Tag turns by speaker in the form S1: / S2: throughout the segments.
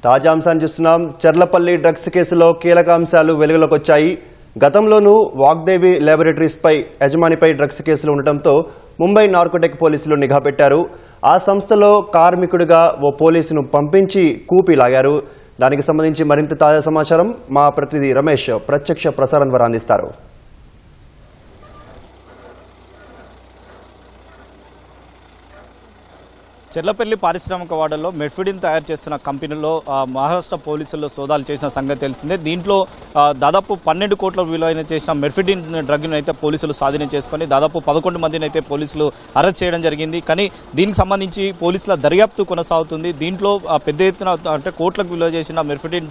S1: తాజా అంశాన్ని చూస్తున్నాం. చర్లపల్లి డ్రగ్స్ కేసులో కీలక అంశాలు వెలుగులోకి వచ్చాయి. గతంలోనూ వాగ్దేవి ల్యాబొరేటరీస్ పై యజమానిపై డ్రగ్స్ కేసులు ఉండటంతో ముంబై నార్కోటిక్ పోలీసులు నిఘా పెట్టారు. ఆ సంస్థలో కార్మికుడిగా ఓ పోలీసును పంపించి కూపి లాగారు. దానికి సంబంధించి మరింత తాజా సమాచారం మా ప్రతినిధి రమేష్ ప్రత్యక్ష ప్రసారం ద్వారా అందిస్తారు.
S2: చెర్లపల్లి పారిశ్రామిక వాడల్లో మెడ్ఫిడిన్ తయారు చేస్తున్న కంపెనీలో మహారాష్ట్ర పోలీసులు సోదాలు చేసిన సంగతి తెలిసిందే. దీంట్లో దాదాపు 12 కోట్ల విలువైన చేసిన మెడ్ఫిడిన్ డ్రగ్ను అయితే పోలీసులు స్వాధీనం చేసుకుని దాదాపు 11 మందిని అయితే పోలీసులు అరెస్ట్ చేయడం జరిగింది. కానీ దీనికి సంబంధించి పోలీసుల దర్యాప్తు కొనసాగుతుంది. దీంట్లో పెద్ద ఎత్తున అంటే కోట్లకు విలువ చేసిన మెడ్ఫిడిన్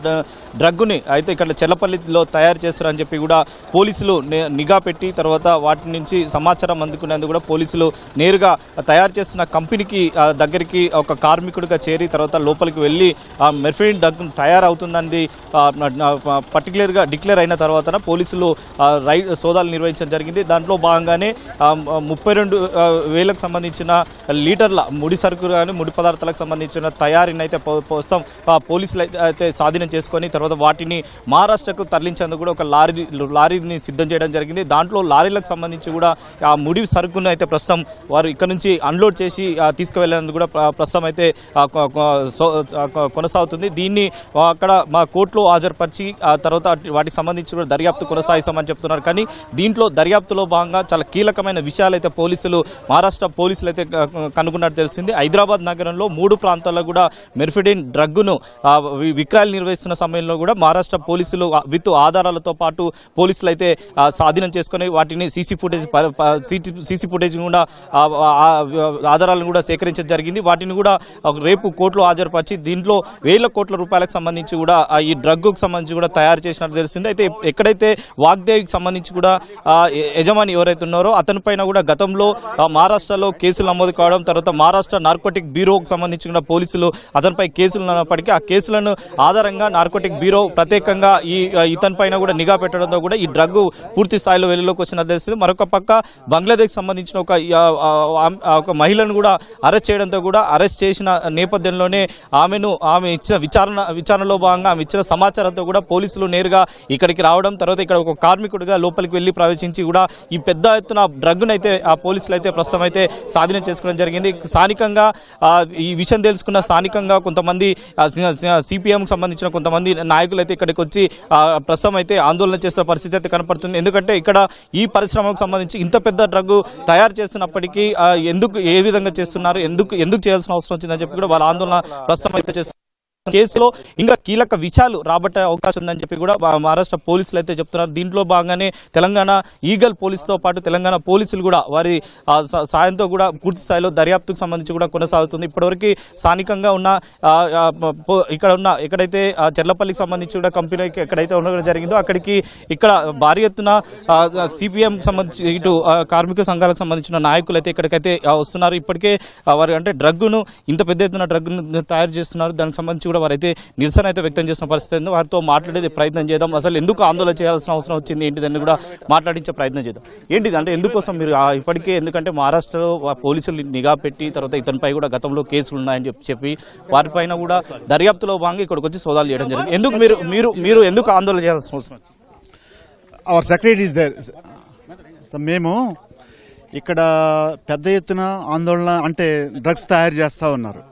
S2: డ్రగ్ని అయితే ఇక్కడ చెర్లపల్లిలో తయారు చేస్తారని చెప్పి కూడా పోలీసులు నిఘా పెట్టి తర్వాత వాటి నుంచి సమాచారం అందుకునేందుకు కూడా పోలీసులు నేరుగా తయారు చేస్తున్న కంపెనీకి దగ్గరికి ఒక కార్మికుడిగా చేరి తర్వాత లోపలికి వెళ్ళి ఆ మెడ్ఫిడిన్ డ్రగ్ తయారవుతుందని పర్టికులర్గా డిక్లేర్ అయిన తర్వాత పోలీసులు సోదాలు నిర్వహించడం జరిగింది. దాంట్లో భాగంగానే 32,000కు సంబంధించిన లీటర్ల ముడి సరుకు కానీ ముడి పదార్థాలకు సంబంధించిన తయారీని అయితే ప్రస్తుతం పోలీసులు అయితే స్వాధీనం చేసుకొని తర్వాత వాటిని మహారాష్ట్రకు తరలించేందుకు కూడా ఒక లారీని సిద్ధం చేయడం జరిగింది. దాంట్లో లారీలకు సంబంధించి కూడా ఆ ముడి సరుకును అయితే ప్రస్తుతం వారు ఇక్కడ నుంచి అన్లోడ్ చేసి తీసుకువెళ్ళేందుకు కూడా ప్రస్తుతం అయితే కొనసాగుతుంది. దీన్ని అక్కడ మా కోర్టులో హాజరుపరిచి తర్వాత వాటికి సంబంధించి కూడా దర్యాప్తు కొనసాగిస్తామని చెప్తున్నారు. కానీ దీంట్లో దర్యాప్తులో భాగంగా చాలా కీలకమైన విషయాలు అయితే మహారాష్ట్ర పోలీసులు అయితే కనుగొన్నట్టు తెలిసింది. హైదరాబాద్ నగరంలో 3 ప్రాంతాల్లో కూడా మెడ్ఫిడిన్ డ్రగ్ను విక్రయాలు నిర్వహిస్తున్న సమయంలో కూడా మహారాష్ట్ర పోలీసులు విత్ ఆధారాలతో పాటు పోలీసులు అయితే స్వాధీనం చేసుకుని వాటిని సీసీ ఫుటేజ్ కూడా ఆధారాలను కూడా సేకరించడం జరిగింది. వాటిని కూడా రేపు కోర్టులో హాజరుపరిచి దీంట్లో 1,000 కోట్ల రూపాయలకు సంబంధించి కూడా ఈ డ్రగ్కు సంబంధించి కూడా తయారు చేసినట్టు తెలిసింది. అయితే ఎక్కడైతే వాగ్దేవికి సంబంధించి కూడా యజమాని ఎవరైతే ఉన్నారో అతని పైన కూడా గతంలో మహారాష్ట్రలో కేసులు నమోదు కావడం తర్వాత మహారాష్ట్ర నార్కోటిక్ బ్యూరోకి సంబంధించి కూడా పోలీసులు అతనిపై కేసులు ఉన్నప్పటికీ ఆ కేసులను ఆధారంగా నార్కోటిక్ బ్యూరో ప్రత్యేకంగా ఇతని పైన కూడా నిఘా పెట్టడంతో కూడా ఈ డ్రగ్ పూర్తి స్థాయిలో వెలుగులోకి వచ్చినట్టు తెలిసింది. మరొక పక్క బంగ్లాదేశ్ సంబంధించిన ఒక మహిళను కూడా అరెస్ట్ చేయడంతో కూడా అరెస్ట్ చేసిన నేపథ్యంలోనే ఆమె ఇచ్చిన విచారణలో భాగంగా ఆమె ఇచ్చిన సమాచారంతో కూడా పోలీసులు నేరుగా ఇక్కడికి రావడం తర్వాత ఇక్కడ ఒక కార్మికుడిగా లోపలికి వెళ్లి ప్రవేశించి కూడా ఈ పెద్ద ఎత్తున డ్రగ్ను అయితే ఆ పోలీసులు అయితే ప్రస్తుతం అయితే స్వాధీనం చేసుకోవడం జరిగింది. స్థానికంగా ఈ విషయం తెలుసుకున్న స్థానికంగా కొంతమంది సిపిఎంకి సంబంధించిన కొంతమంది నాయకులు అయితే ఇక్కడికి వచ్చి ప్రస్తుతం అయితే ఆందోళన చేస్తున్న పరిస్థితి అయితే కనపడుతుంది. ఎందుకంటే ఇక్కడ ఈ పరిశ్రమకు సంబంధించి ఇంత పెద్ద డ్రగ్ తయారు చేస్తున్నప్పటికీ ఏ విధంగా చేస్తున్నారు, ఎందుకు చేయాల్సిన అవసరం వచ్చిందని చెప్పి కూడా వాళ్ళ ఆందోళన ప్రస్తుతం అయితే చేస్తున్నారు. కేసులో ఇంకా కీలక విషయాలు రాబట్టే అవకాశం ఉందని చెప్పి కూడా మహారాష్ట్ర పోలీసులు అయితే చెప్తున్నారు. దీంట్లో భాగంగానే తెలంగాణ ఈగల్ పోలీసుతో పాటు తెలంగాణ పోలీసులు కూడా వారి సాయంతో కూడా పూర్తి స్థాయిలో దర్యాప్తుకు సంబంధించి కూడా కొనసాగుతుంది. ఇప్పటివరకు స్థానికంగా ఉన్న ఎక్కడైతే చెర్లపల్లికి సంబంధించి కూడా కంపెనీ ఎక్కడైతే ఉండడం జరిగిందో ఇక్కడ భారీ ఎత్తున సిపిఎం సంబంధించి ఇటు కార్మిక సంఘాలకు సంబంధించిన నాయకులు అయితే ఇక్కడికైతే వస్తున్నారు. ఇప్పటికే వారు అంటే డ్రగ్ను ఇంత పెద్ద ఎత్తున డ్రగ్ను తయారు చేస్తున్నారు. దానికి సంబంధించి కూడా వారైతే నిరసన అయితే వ్యక్తం చేసిన పరిస్థితి ఉంది. వారితో మాట్లాడేది ప్రయత్నం చేద్దాం. అసలు ఎందుకు ఆందోళన చేయాల్సిన అవసరం వచ్చింది ఏంటిదని కూడా మాట్లాడించే ప్రయత్నం చేద్దాం. ఏంటిది అంటే ఎందుకోసం మీరు ఇప్పటికే ఎందుకంటే మహారాష్ట్రలో పోలీసులు నిఘా పెట్టి తర్వాత ఇతనిపై కూడా గతంలో కేసులు ఉన్నాయని చెప్పి వారిపైన కూడా దర్యాప్తులో భాగంగా ఇక్కడికి వచ్చి సోదాలు చేయడం జరిగింది. ఎందుకు మీరు ఎందుకు ఆందోళన చేయాల్సిన అవసరం?
S3: Our secretary is there. మేము ఇక్కడ పెద్ద ఎత్తున ఆందోళన అంటే డ్రగ్స్ తయారు చేస్తూ ఉన్నారు.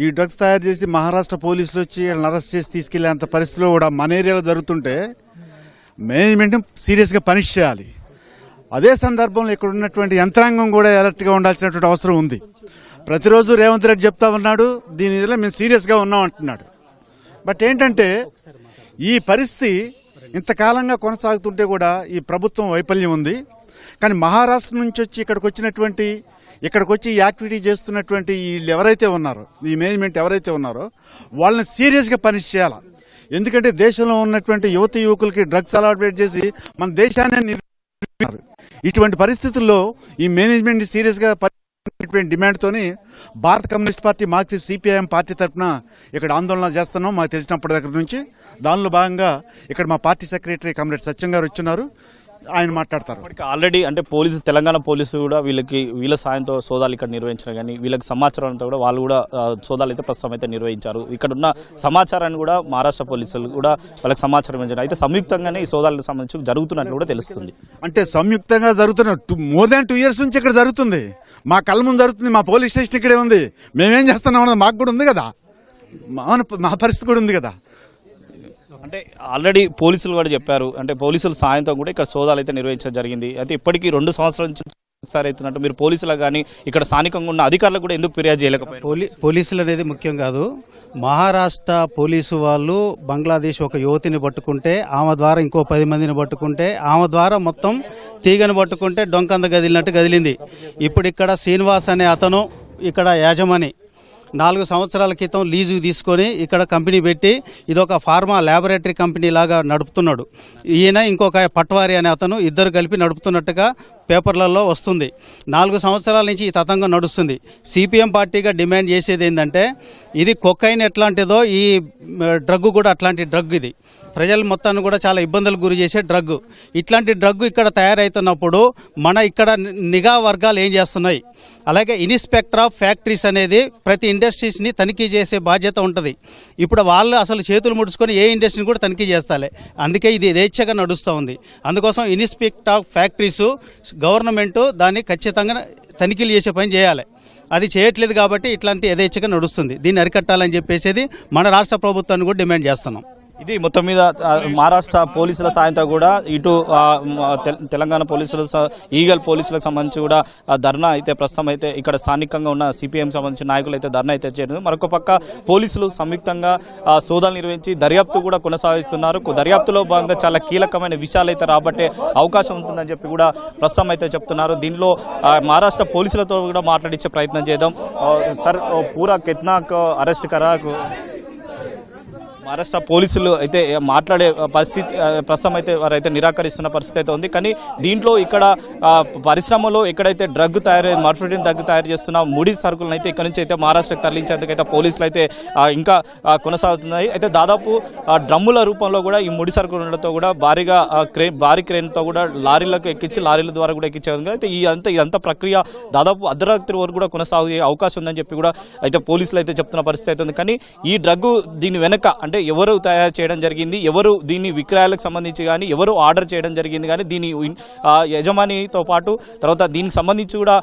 S3: ఈ డ్రగ్స్ తయారు చేసి మహారాష్ట్ర పోలీసులు వచ్చి వాళ్ళని అరెస్ట్ చేసి తీసుకెళ్లేంత పరిస్థితిలో కూడా మన ఏరియాలో జరుగుతుంటే మేనేజ్మెంట్ సీరియస్గా పనిష్ చేయాలి. అదే సందర్భంలో ఇక్కడ ఉన్నటువంటి యంత్రాంగం కూడా అలర్ట్గా ఉండాల్సినటువంటి అవసరం ఉంది. ప్రతిరోజు రేవంత్ రెడ్డి చెప్తా ఉన్నాడు దీని మీద మేము సీరియస్గా ఉన్నాం అంటున్నాడు. బట్ ఏంటంటే ఈ పరిస్థితి ఇంతకాలంగా కొనసాగుతుంటే కూడా ఈ ప్రభుత్వం వైఫల్యం ఉంది. కానీ మహారాష్ట్ర నుంచి వచ్చి ఇక్కడికి వచ్చి యాక్టివిటీ చేస్తున్నటువంటి వీళ్ళు ఎవరైతే ఉన్నారో ఈ మేనేజ్మెంట్ ఎవరైతే ఉన్నారో వాళ్ళని సీరియస్గా పనిష్ చేయాలి. ఎందుకంటే దేశంలో ఉన్నటువంటి యువకులకి డ్రగ్స్ అలవాటు చేసి మన దేశాన్ని ఇటువంటి పరిస్థితుల్లో ఈ మేనేజ్మెంట్ సీరియస్గా డిమాండ్తోని భారత communist party Marxist CPIM party తరఫున ఇక్కడ ఆందోళన చేస్తున్నాం. మాకు తెలిసినప్పటి దగ్గర నుంచి దానిలో భాగంగా ఇక్కడ మా పార్టీ సెక్రటరీ కామ్రేడ్ సత్యం గారు వచ్చున్నారు. ఆయన మాట్లాడతారు.
S2: ఆల్రెడీ అంటే తెలంగాణ పోలీసు కూడా వీళ్ళ సాయంతో సోదాలు ఇక్కడ నిర్వహించిన కానీ వీళ్ళకి సమాచారంతో కూడా వాళ్ళు కూడా సోదాలు అయితే ప్రస్తుతం అయితే నిర్వహించారు. ఇక్కడ ఉన్న సమాచారాన్ని కూడా మహారాష్ట్ర పోలీసులు కూడా వాళ్ళకి సమాచారం ఇచ్చారు. అయితే సంయుక్తంగానే ఈ సోదాలకు సంబంధించి జరుగుతున్నట్టు కూడా తెలుస్తుంది.
S3: అంటే సంయుక్తంగా జరుగుతున్న మోర్ దాన్ 2 years నుంచి ఇక్కడ జరుగుతుంది. మా కళ్ళ ముందు జరుగుతుంది. మా పోలీస్ స్టేషన్ ఇక్కడే ఉంది. మేమేం చేస్తున్నాం అన్నది మాకు కూడా ఉంది కదా, మా పరిస్థితి కూడా ఉంది కదా.
S2: అంటే ఆల్రెడీ పోలీసులు కూడా చెప్పారు, అంటే పోలీసుల సాయంతో కూడా ఇక్కడ సోదాలు అయితే నిర్వహించడం జరిగింది. అయితే ఇప్పటికీ 2 సంవత్సరాల నుంచి అవుతున్నట్టు మీరు పోలీసులకు కానీ ఇక్కడ స్థానికంగా ఉన్న అధికారులకు కూడా ఎందుకు ఫిర్యాదు చేయలేకపోయారు?
S4: పోలీసులు అనేది ముఖ్యం కాదు. మహారాష్ట్ర పోలీసు వాళ్ళు బంగ్లాదేశ్ ఒక యువతిని పట్టుకుంటే ఆమె ద్వారా ఇంకో 10 మందిని పట్టుకుంటే ఆమె ద్వారా మొత్తం తీగను పట్టుకుంటే డొంకంద గదిలినట్టు గదిలింది. ఇప్పుడు ఇక్కడ శ్రీనివాస్ అనే అతను ఇక్కడ యాజమాని 4 సంవత్సరాల క్రితం లీజుకు తీసుకొని ఇక్కడ కంపెనీ పెట్టి ఇదొక ఫార్మా ల్యాబొరేటరీ కంపెనీ లాగా నడుపుతున్నాడు. ఈయన ఇంకొక పట్వారి అనే అతను ఇద్దరు కలిపి నడుపుతున్నట్టుగా పేపర్లలో వస్తుంది. 4 సంవత్సరాల నుంచి ఈ తతంగం నడుస్తుంది. సిపిఎం పార్టీగా డిమాండ్ చేసేది ఏంటంటే ఇది కొకైన్ ఎట్లాంటిదో ఈ డ్రగ్ కూడా అట్లాంటి డ్రగ్. ఇది ప్రజల మొత్తాన్ని కూడా చాలా ఇబ్బందులకు గురి చేసే డ్రగ్. ఇట్లాంటి డ్రగ్ ఇక్కడ తయారవుతున్నప్పుడు మన ఇక్కడ నిఘా వర్గాలు ఏం చేస్తున్నాయి, అలాగే ఇన్స్పెక్టర్ ఆఫ్ ఫ్యాక్టరీస్ అనేది ప్రతి ఇండస్ట్రీస్ని తనిఖీ చేసే బాధ్యత ఉంటుంది. ఇప్పుడు వాళ్ళు అసలు చేతులు ముడుచుకొని ఏ ఇండస్ట్రీని కూడా తనిఖీ చేస్తాలే. అందుకే ఇది యథేచ్ఛగా నడుస్తూ ఉంది. అందుకోసం ఇన్స్పెక్టర్ ఆఫ్ ఫ్యాక్టరీస్ గవర్నమెంట్ దాన్ని ఖచ్చితంగా తనిఖీలు చేసే పని చేయాలి. అది చేయట్లేదు కాబట్టి ఇట్లాంటి యథేచ్ఛగా నడుస్తుంది. దీన్ని అరికట్టాలని చెప్పేసి మన రాష్ట్ర ప్రభుత్వాన్ని కూడా డిమాండ్ చేస్తున్నాం.
S2: ఇది మొత్తం మీద మహారాష్ట్ర పోలీసుల సాయంతో కూడా ఇటు తెలంగాణ పోలీసులు ఈగల్ పోలీసులకు సంబంధించి కూడా ధర్నా అయితే ప్రస్తుతం అయితే ఇక్కడ స్థానికంగా ఉన్న సిపిఎం సంబంధించిన నాయకులు అయితే ధర్నా అయితే చేరింది. మరొక పక్క పోలీసులు సంయుక్తంగా సోదాలు నిర్వహించి దర్యాప్తు కూడా కొనసాగిస్తున్నారు. దర్యాప్తులో భాగంగా చాలా కీలకమైన విషయాలు అయితే రాబట్టే అవకాశం ఉంటుందని చెప్పి కూడా ప్రస్తుతం అయితే చెప్తున్నారు. దీనిలో మహారాష్ట్ర పోలీసులతో కూడా మాట్లాడించే ప్రయత్నం చేద్దాం. సార్ పూరా కిత్నాక్ అరెస్ట్ కరాకు మహారాష్ట్ర పోలీసులు అయితే మాట్లాడే పరిస్థితి ప్రస్తుతం అయితే వారైతే నిరాకరిస్తున్న పరిస్థితి అయితే ఉంది. కానీ దీంట్లో ఇక్కడ పరిశ్రమలో ఎక్కడైతే మర్ఫిడిన్ డ్రగ్ తయారు చేస్తున్న ముడి సరుకులను అయితే ఇక్కడ నుంచి అయితే మహారాష్ట్రకి తరలించేందుకైతే పోలీసులు అయితే ఇంకా కొనసాగుతున్నాయి. అయితే దాదాపు డ్రమ్ముల రూపంలో కూడా ఈ ముడి సరుకులతో కూడా భారీ క్రేన్తో కూడా లారీలకు ఎక్కించి లారీల ద్వారా కూడా ఎక్కించేందుకు అయితే ఇదంతా ప్రక్రియ దాదాపు అర్ధరాత్రి వరకు కూడా కొనసాగే అవకాశం ఉందని చెప్పి కూడా అయితే పోలీసులు అయితే చెప్తున్న పరిస్థితి అయితే ఉంది. కానీ ఈ డ్రగ్ దీని వెనక అంటే ఎవరు తయారు చేయడం జరిగింది, ఎవరు దీన్ని విక్రయాలకు సంబంధించి కానీ ఎవరు ఆర్డర్ చేయడం జరిగింది కానీ దీని యజమానితో పాటు తర్వాత దీనికి సంబంధించి కూడా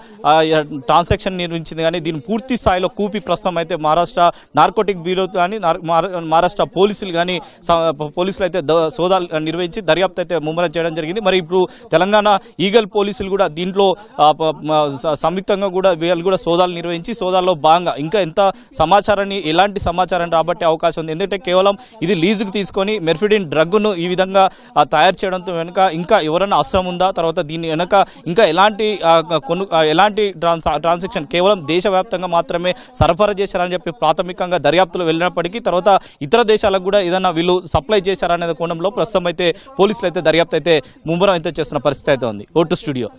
S2: ట్రాన్సాక్షన్ నిర్వహించింది కానీ దీని పూర్తి స్థాయిలో కూపి ప్రస్తుతం అయితే మహారాష్ట్ర నార్కోటిక్ బ్యూరో కానీ మహారాష్ట్ర పోలీసులు కానీ పోలీసులు అయితే సోదాలు నిర్వహించి దర్యాప్తు అయితే ముమ్మరం చేయడం జరిగింది. మరి ఇప్పుడు తెలంగాణ ఈగల్ పోలీసులు కూడా దీంట్లో సంయుక్తంగా కూడా వీళ్ళు కూడా సోదాలు నిర్వహించి సోదాల్లో భాగంగా ఇంకా ఎంత సమాచారాన్ని ఎలాంటి సమాచారాన్ని రాబట్టే అవకాశం ఉంది. ఎందుకంటే కేవలం ఇది లీజుకు తీసుకొని మెర్ఫిడిన్ డ్రగ్ను ఈ విధంగా తయారు చేయడంతో వెనుక ఇంకా ఎవరైనా అస్త్రం ఉందా, తర్వాత దీని వెనుక ఇంకా ఎలాంటి ట్రాన్సాక్షన్ కేవలం దేశవ్యాప్తంగా మాత్రమే సరఫరా చేశారని చెప్పి ప్రాథమికంగా దర్యాప్తులు వెళ్ళినప్పటికీ తర్వాత ఇతర దేశాలకు కూడా ఏదైనా వీళ్ళు సప్లై చేశారనే కోణంలో ప్రస్తుతం అయితే పోలీసులు అయితే దర్యాప్తు అయితే ముమ్మరం అయితే చేస్తున్న పరిస్థితి అయితే ఉంది. Vote studio.